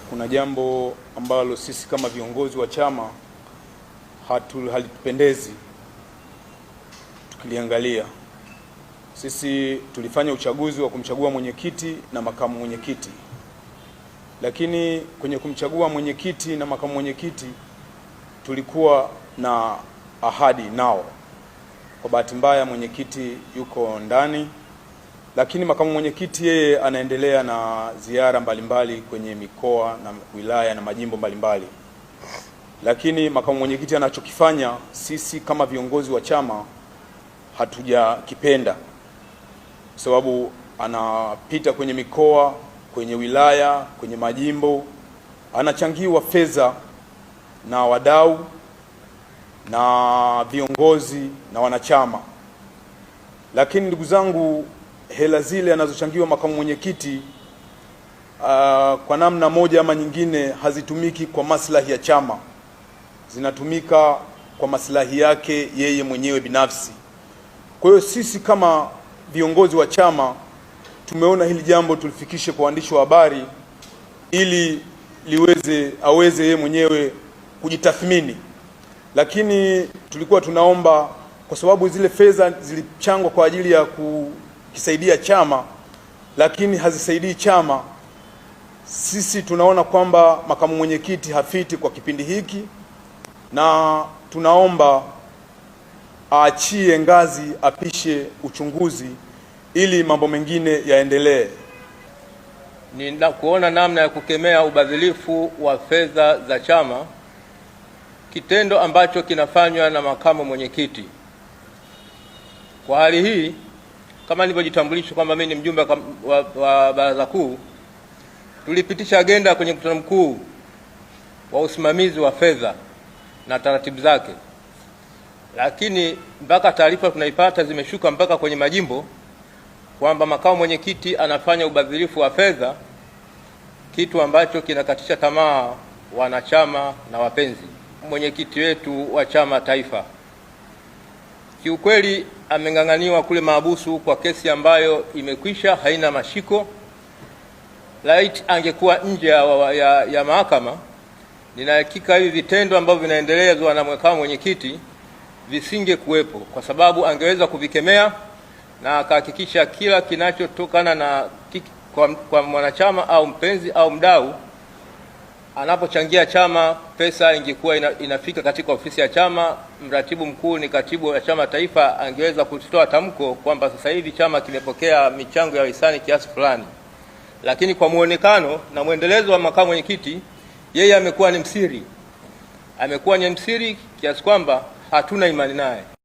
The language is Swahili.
kuna jambo ambalo sisi kama viongozi wa chama halitupendezi tukiliangalia. Sisi tulifanya uchaguzi wa kumchagua mwenyekiti na makamu mwenyekiti, lakini kwenye kumchagua mwenyekiti na makamu mwenyekiti tulikuwa na ahadi nao. Kwa bahati mbaya mwenyekiti yuko ndani, lakini makamu mwenyekiti yeye anaendelea na ziara mbalimbali kwenye mikoa na wilaya na majimbo mbalimbali. Lakini makamu mwenyekiti anachokifanya sisi kama viongozi wa chama hatujakipenda, sababu anapita kwenye mikoa, kwenye wilaya, kwenye majimbo, anachangiwa fedha na wadau na viongozi na wanachama. Lakini ndugu zangu, hela zile anazochangiwa makamu mwenyekiti kwa namna moja ama nyingine hazitumiki kwa maslahi ya chama, zinatumika kwa maslahi yake yeye mwenyewe binafsi. Kwa hiyo sisi kama viongozi wa chama tumeona hili jambo tulifikishe kwa waandishi wa habari ili aweze yeye mwenyewe kujitathmini. Lakini tulikuwa tunaomba, kwa sababu zile fedha zilichangwa kwa ajili ya kukisaidia chama lakini hazisaidii chama, sisi tunaona kwamba makamu mwenyekiti hafiti kwa kipindi hiki, na tunaomba aachie ngazi, apishe uchunguzi ili mambo mengine yaendelee. Kuona namna ya kukemea ubadhilifu wa fedha za chama, kitendo ambacho kinafanywa na makamu mwenyekiti. Kwa hali hii, kama nilivyojitambulisha kwamba mimi ni mjumbe wa baraza kuu, tulipitisha agenda kwenye mkutano mkuu wa usimamizi wa fedha na taratibu zake, lakini mpaka taarifa tunaipata zimeshuka mpaka kwenye majimbo kwamba makamu mwenyekiti anafanya ubadhilifu wa fedha, kitu ambacho kinakatisha tamaa wanachama na wapenzi. Mwenyekiti wetu wa chama taifa kiukweli ameng'ang'aniwa kule mahabusu kwa kesi ambayo imekwisha, haina mashiko. Laiti angekuwa nje ya mahakama, nina hakika hivi vitendo ambavyo vinaendelezwa na makamu mwenyekiti visinge kuwepo, kwa sababu angeweza kuvikemea na akahakikisha kila kinachotokana na kwa mwanachama au mpenzi au mdau anapochangia chama, pesa ingekuwa inafika katika ofisi ya chama. Mratibu mkuu ni katibu wa chama taifa, angeweza kutoa tamko kwamba sasa hivi chama kimepokea michango ya hisani kiasi fulani. Lakini kwa muonekano na mwendelezo wa makamu mwenyekiti, yeye amekuwa ni msiri kiasi kwamba hatuna imani naye.